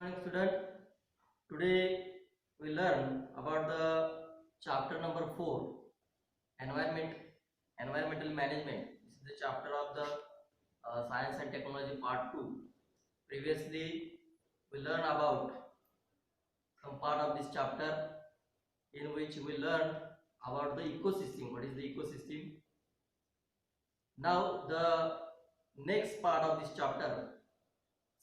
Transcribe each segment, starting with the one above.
Morning student, today we learn about the chapter number 4, environmental management. This is the chapter of the science and technology part 2. Previously we learned about some part of this chapter in which we learned about the ecosystem. What is the ecosystem? Now the next part of this chapter,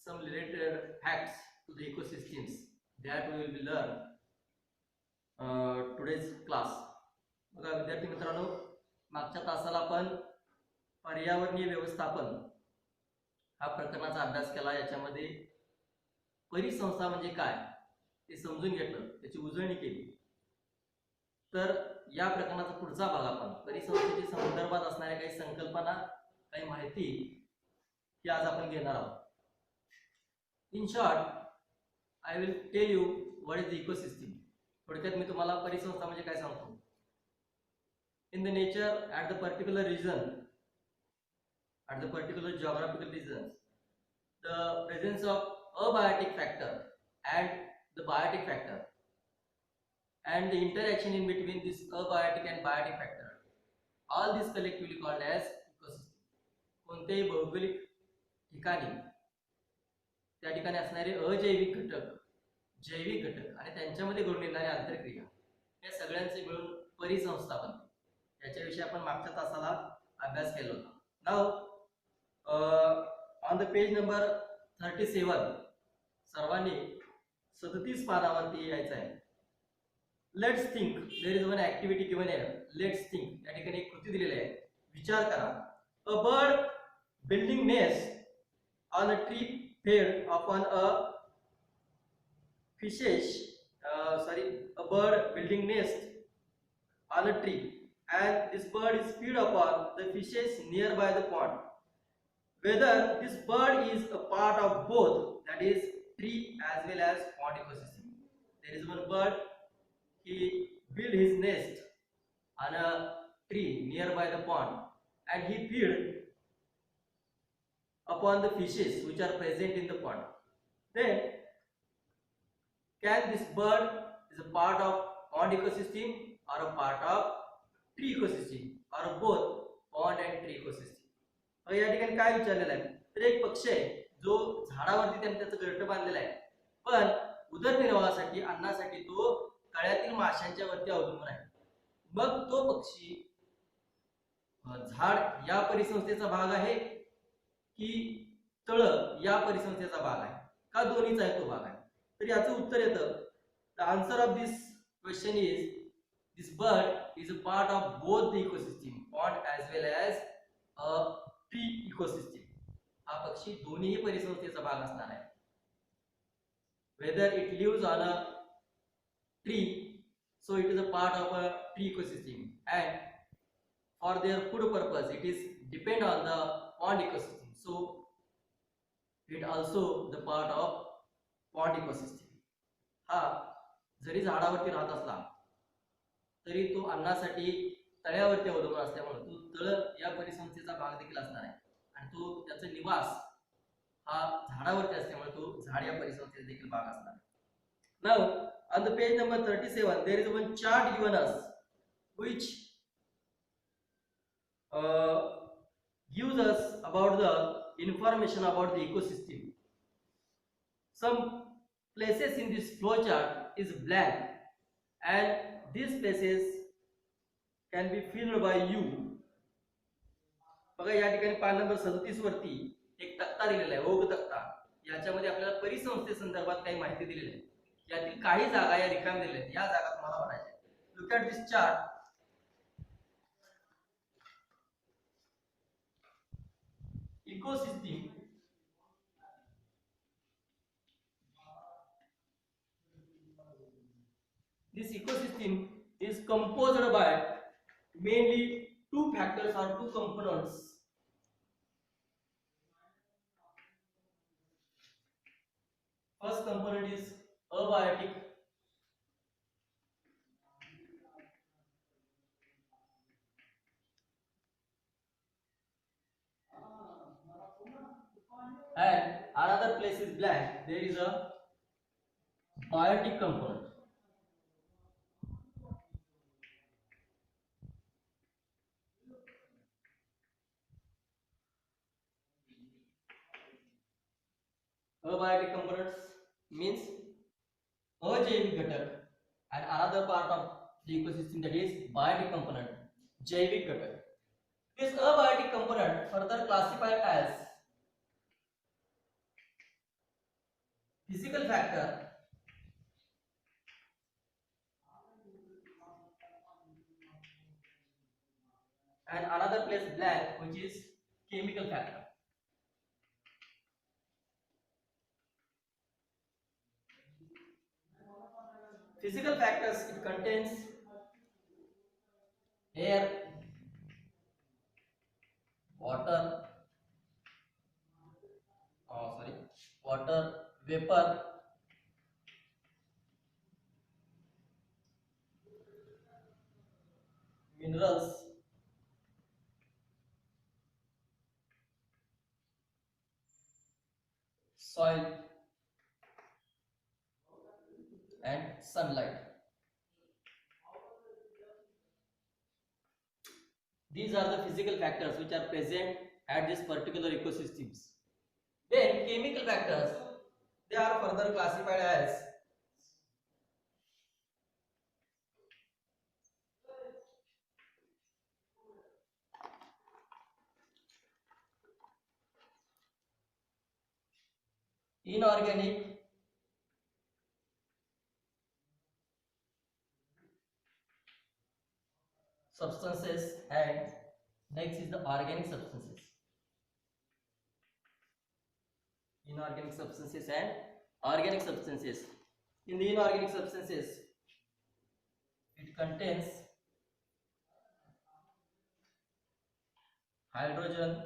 some related facts to the ecosystems that we will be learn today's class. बघा विद्यार्थी मित्रांनो, मागच्या तासाला आपण पर्यावरणीय व्यवस्थापन हा प्रकरणाचा अभ्यास केला. याच्यामध्ये परिसंस्था म्हणजे काय ते समजून घेतलं, त्याची उजळणी केली. तर या प्रकरणाचा पुढचा भाग आपण परिसंस्थेच्या संदर्भात असणाऱ्या काही संकल्पना, काही माहिती ही आज आपण घेणार आहोत. In short I will tell you what is the ecosystem. थोडक्यात मी तुम्हाला परिसंस्था म्हणजे काय सांगतो. In the nature at the particular region, at the particular geographical region, the presence of abiotic factor and the biotic factor and the interaction in between this abiotic and biotic factor, all this collectively called as ecosystem. कोणत्याही भौगोलिक ठिकाणी त्या ठिकाणी असणारे अजैविक घटक, जैविक घटक आणि त्यांच्यामध्ये घडून येणाऱ्या आंतरक्रिया या सगळ्यांचे मिळून परिसंस्थापन, याच्याविषयी आपण मागच्या तासाला अभ्यास केला होता. नाव ऑन द पेज नंबर 37 सर्वांनी 37 पानावरती यायचं आहे. Let's think, there is one activity given here. Let's think या ठिकाणी एक कृती दिलेली आहे. विचार करा. A bird building nest on a tree fed upon a fishes, a bird building nest on a tree, and this bird is feed upon the fishes nearby the pond. Whether this bird is a part of both, that is tree as well as pond ecosystem. There is one bird, he built his nest on a tree nearby the pond, and he feed upon the fishes which are present in the pond. Then can this bird is a part of pond ecosystem or a part of tree ecosystem or both pond and tree ecosystem? या ठिकाणी काय विचारलेलं आहे, तर एक पक्षी आहे जो झाडावरती त्याने त्याचं घरटं बांधलेलं आहे, पण उदरनिर्वाहासाठी अन्नासाठी तो तळ्यातील माशांच्या वरती अवलंबून आहे. मग तो पक्षी झाड या परिसंस्थेचा भाग आहे की तळ या परिसंस्थेचा भाग आहे, का दोन्हीचा आहे तो भाग आहे? तर याचं उत्तर येतं, the answer of this question is this bird is a part of both the ecosystem, pond as well as a tree ecosystem. हा पक्षी दोन्ही परिसंस्थेचा भाग असणार आहे. Whether it lives on a tree, so it is a part of a tree ecosystem, and for their food purpose it is depend on the pond ecosystem, so it also the part of pond ecosystem. हा जरी झाडावरती राहत असला तरी तो अन्नासाठी तळ्यावरती अवलंबून असल्यामुळे तो तळ या परिसंस्थेचा भाग देखील असणार आहे, आणि तो त्याचा निवास हा झाडावरती असल्यामुळे तो झाड या परिसंस्थेचा देखील भाग असणार आहे. Now on the page number 37 there is one chart given us which gives us about the information about the ecosystem. Some places in this flow chart is blank, and these places can be filled by you. बघा या ठिकाणी पान number 37 वरती एक तक्ता दिलेला आहे, ओघ तक्ता. याच्यामध्ये आपल्याला परिसंस्थे संदर्भात काही माहिती दिलेली आहे. यातील काही जागा या रिकाम दिलेल्या आहेत, या जागा तुम्हाला भरायच्या. Look at this chart. Ecosystem, this ecosystem is composed by mainly two factors or two components. First component is abiotic, and another place is blank. There is a biotic component. Abiotic components means अजैविक घटक, and another part of the ecosystem, that is biotic component, जैविक घटक. This abiotic component further classified as physical factor and another place blank, which is chemical factor. Physical factors, it contains air, water, water, vapor, minerals, soil, and sunlight. These are the physical factors which are present at this particular ecosystems. Then chemical factors, they are further classified as inorganic, substances, and next is the organic substances. Inorganic substances and organic substances. In the inorganic substances, it contains hydrogen,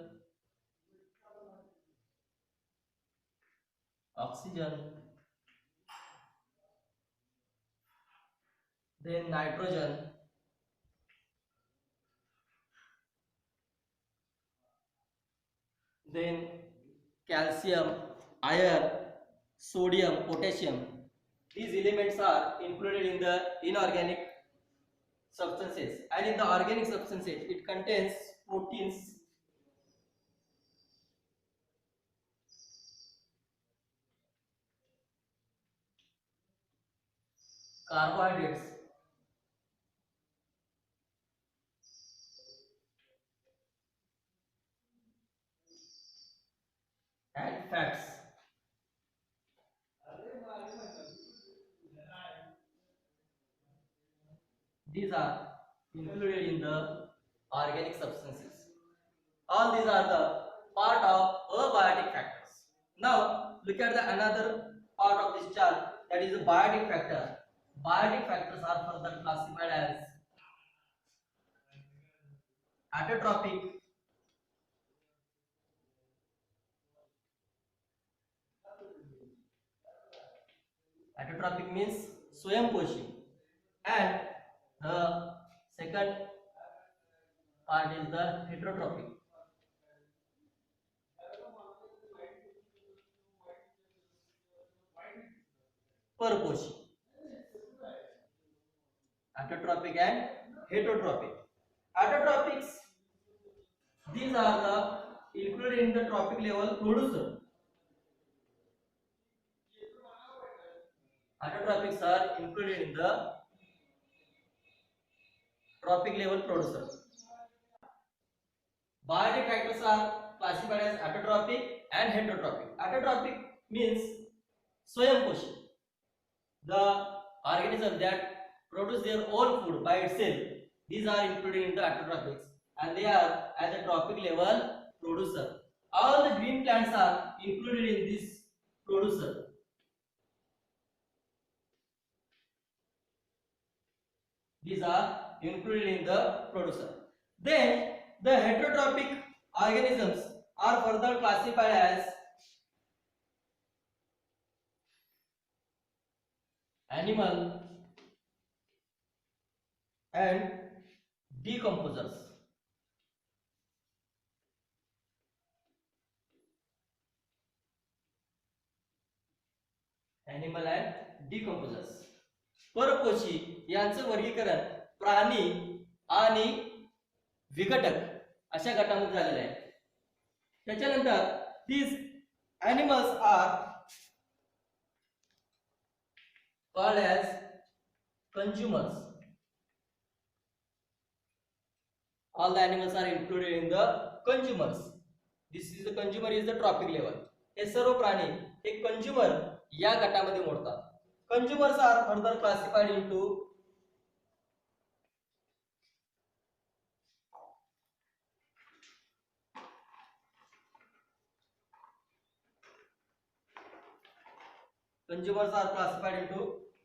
oxygen, then nitrogen, then calcium, iron, sodium, potassium. These elements are included in the inorganic substances, and in the organic substances it contains proteins, carbohydrates, and fats. These are included in the organic substances. All these are the part of abiotic factors. Now look at the another part of this chart, that is the biotic factor. Biotic factors are further classified as autotrophic, autotrophic means स्वयंपोषी, and the second part is the heterotrophic. परपोषी. Autotrophic and heterotrophic. Autotrophics, these are the included in the trophic level producer. Autotrophics are included in the trophic level producer. Biotic factors are classified as autotrophic and heterotrophic. Autotrophic means स्वयंपोषी, the organism that produce their own food by itself. These are included in the autotrophics, and they are at the trophic level producer. All the green plants are included in this producer. These are included in the producer. Then the heterotrophic organisms are further classified as animal and decomposers. Animal and decomposers. परपोषी यांचं वर्गीकरण प्राणी आणि विघटक अशा गटामध्ये झालेलं आहे. त्याच्यानंतर these animals are called as consumers. All the animals are included in the consumers. This is the consumer is the trophic level. हे सर्व प्राणी हे कंझ्युमर या गटामध्ये मोडतात. Consumers are further classified into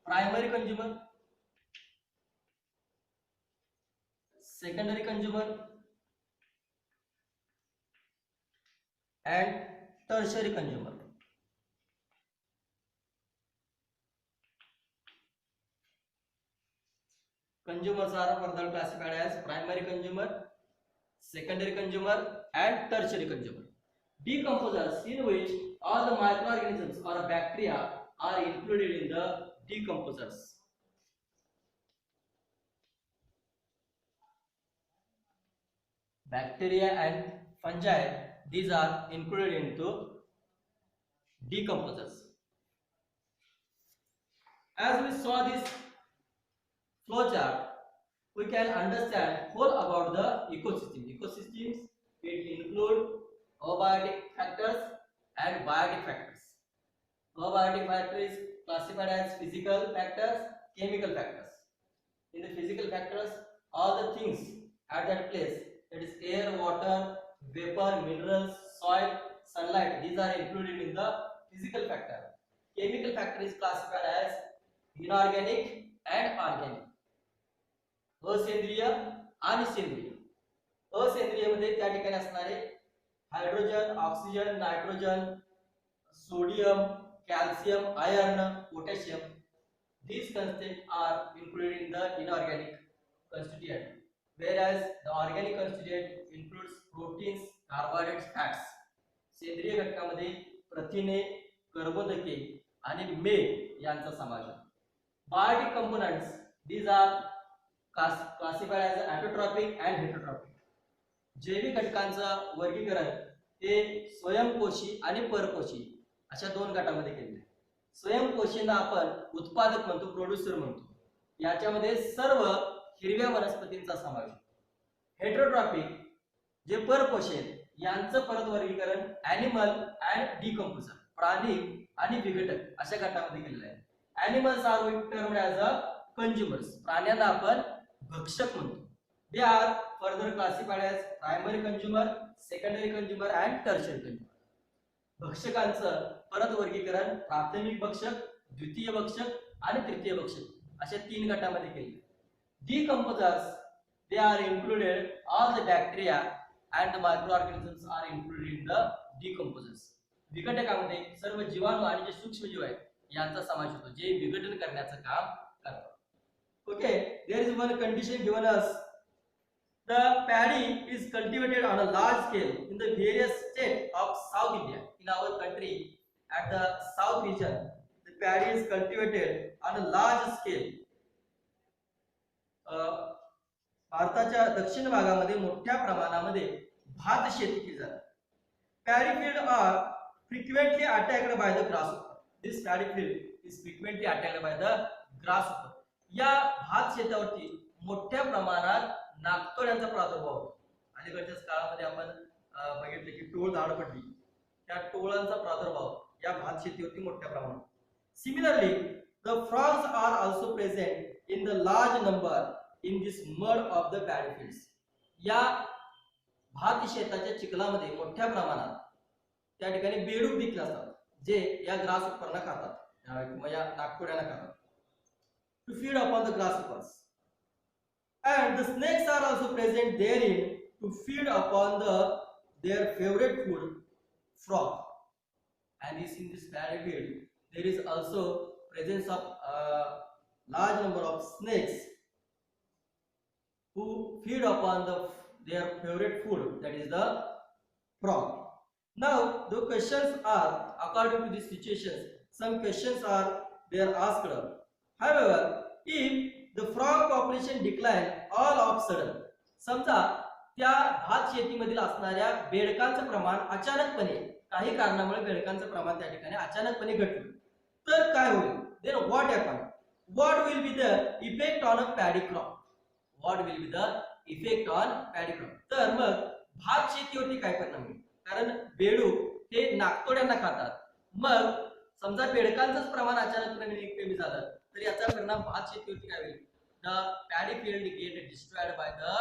primary consumer, secondary consumer and tertiary consumer. Consumers are further classified as primary consumer, secondary consumer and tertiary consumer. Decomposers, in which all the microorganisms or bacteria are included in the decomposers. Bacteria and fungi, these are included into decomposers. As we saw this flowchart, we can understand whole about the ecosystem. Ecosystems, it include abiotic factors and biotic factors. Abiotic factors is classified as physical factors, chemical factors. In the physical factors, all the things at that place, that is air, water, vapor, minerals, soil, sunlight, these are included in the physical factor. Chemical factor is classified as inorganic and organic. असेंद्रिय आणि सेंद्रिय. असेंद्रिय मध्ये त्या ठिकाणी असणारे hydrogen, oxygen, nitrogen, sodium, calcium, iron, potassium, these constituents are included in the inorganic constituent, whereas the organic constituent includes proteins, carbohydrates, fats. सेंद्रिय घटकामध्ये प्रथिने, कर्बोदके आणि मेद यांचा समावेश आहे. Biotic components, these are classified as autotrophic and heterotrophic. जैविक घटकांचं वर्गीकरण हे स्वयंपोषी आणि परपोषी अशा दोन गटामध्ये केलेले आहे. स्वयंपोषींना आपण उत्पादक म्हणतो, प्रोड्युसर म्हणतो. याच्यामध्ये सर्व हिरव्या वनस्पतींचा समावेश. हेटरोट्रॉपिक जे परपोषी आहेत यांचं परत वर्गीकरण ॲनिमल अँड डिकम्पोजर, प्राणी आणि विघटक अशा गटामध्ये केलेलं आहे. Animals are termed as a consumers, प्राण्यांना आपण भक्षक म्हणतो. They are further classified as primary consumer, secondary consumer and tertiary consumer. भक्षकांचं परत वर्गीकरण प्राथमिक भक्षक, द्वितीय भक्षक आणि तृतीय भक्षक अशा तीन गटामध्ये केले. Decomposers, they are included all the bacteria and the microorganisms are included in the decomposers. विघटकामध्ये सर्व जीवाणू आणि जे सूक्ष्मजीव आहेत यांचा समावेश होतो, जे विघटन करण्याचं काम करतात. Okay, there is one condition given us. The paddy is cultivated on a large scale in the various states of South India. In our country, at the south region, the paddy is cultivated on a large scale. भारताच्या दक्षिण भागामध्ये मोठ्या प्रमाणामध्ये भात शेती केली जाते. Paddy fields are frequently attacked by the grasshopper. This paddy field is frequently attacked by the grasshopper. या भात शेतावरती मोठ्या प्रमाणात नागतोड्यांचा प्रादुर्भाव होतो. अलीकडच्याच काळामध्ये आपण बघितले की टोळ झाड पडली, त्या टोळांचा प्रादुर्भाव या भात शेतीवरती मोठ्या प्रमाणात. Similarly, the frogs are also present in the large number in this mud of the paddy fields. या भात शेताच्या चिखलामध्ये मोठ्या प्रमाणात त्या ठिकाणी बेडूक देखील असतात, जे या ग्रासहोपरना खातात किंवा या नागतोड्यांना खातात. To feed upon the grasshoppers. And the snakes are also present therein to feed upon their favorite food, frog. And in this paddy field, there is also presence of large number of snakes who feed upon their favorite food, that is the frog. Now the questions are, according to these situations, some questions are there asked. However, if the frog population decline all of sudden, समजा त्या भात शेतीमधील असणाऱ्या बेडकांचं प्रमाण अचानकपणे काही कारणामुळे बेडकांचं प्रमाण त्या ठिकाणी अचानकपणे घटलं तर काय होईल? then what happen? what will be the effect on a paddy crop? what will be the effect on paddy crop? तर मग भात शेतीवरती काय परिणाम होईल? कारण बेडूक हे नागतोड्यांना खातात. मग समजा बेडकांचंच प्रमाण अचानकपणे कमी झालं तर याचा परिणाम भात शेतीवरती काय होईल? the paddy field get destroyed by the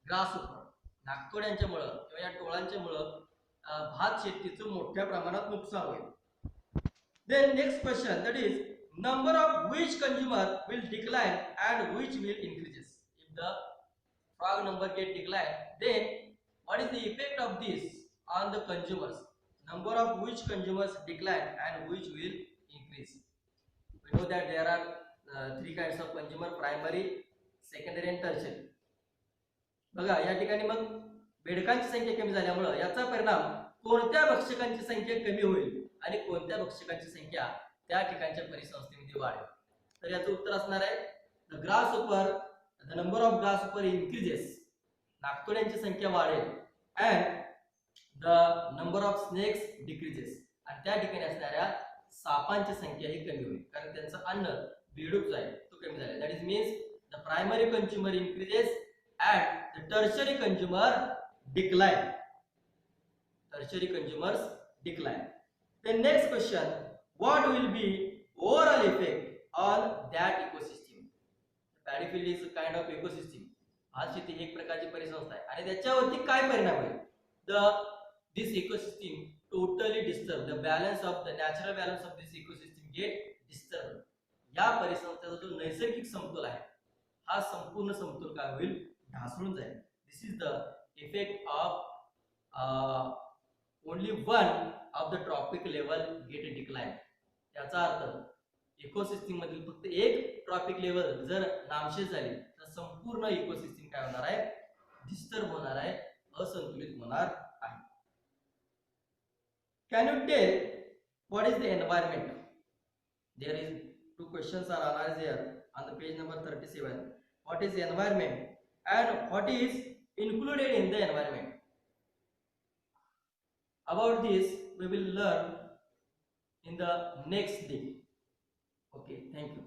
grasshopper, नागतोड्यांच्यामुळे किंवा या टोळांच्यामुळे भात शेतीचं मोठ्या प्रमाणात नुकसान होईल. then next question, that is number of which consumer will decline and which will increases? if the frog number get decline, then what is the effect of this on the consumers? number of which consumers decline and which will increase? we know that there are three kinds of consumer: primary, secondary and tertiary. बघा या ठिकाणी मग बेडकांची संख्या कमी झाल्यामुळे याचा परिणाम कोणत्या भक्षकांची संख्या कमी होईल आणि कोणत्या भक्षकांची संख्या त्या ठिकाणच्या परिसंस्थेमध्ये वाढेल? तर याचं उत्तर असणार आहे the grasshopper, the number of grasshopper increases, नागतोड्यांची संख्या वाढेल, and the number of snakes decreases, आणि त्या ठिकाणी असणाऱ्या सापांची संख्या ही कमी होईल कारण त्यांचं अन्न बेडूक आहे तो कमी झाला. That is means the primary consumer increases and the tertiary consumer decline. tertiary consumers decline. The next question, what will be overall effect on that ecosystem? paddy field is a kind of ecosystem. भात शेती एक प्रकारची परिसंस्था आहे आणि त्याच्यावरती काय परिणाम होईल? this ecosystem totally disturb, the balance of the natural balance of this ecosystem get disturbed. या परिसंस्थेचा जो नैसर्गिक समतोल आहे हा संपूर्ण समतोल काय होईल? ढासळून जाईल. This is the effect of only one of the trophic level get decline. याचा अर्थ इकोसिस्टीम मधील फक्त एक ट्रॉपिक लेवल जर नामशेष झाली तर संपूर्ण इकोसिस्टीम काय होणार आहे? डिस्टर्ब होणार आहे, असंतुलित होणार आहे. Can you tell what is the environment? There is two questions are analyzed here on the page number 37. what is the environment and what is included in the environment? About this we will learn in the next day. Okay, thank you.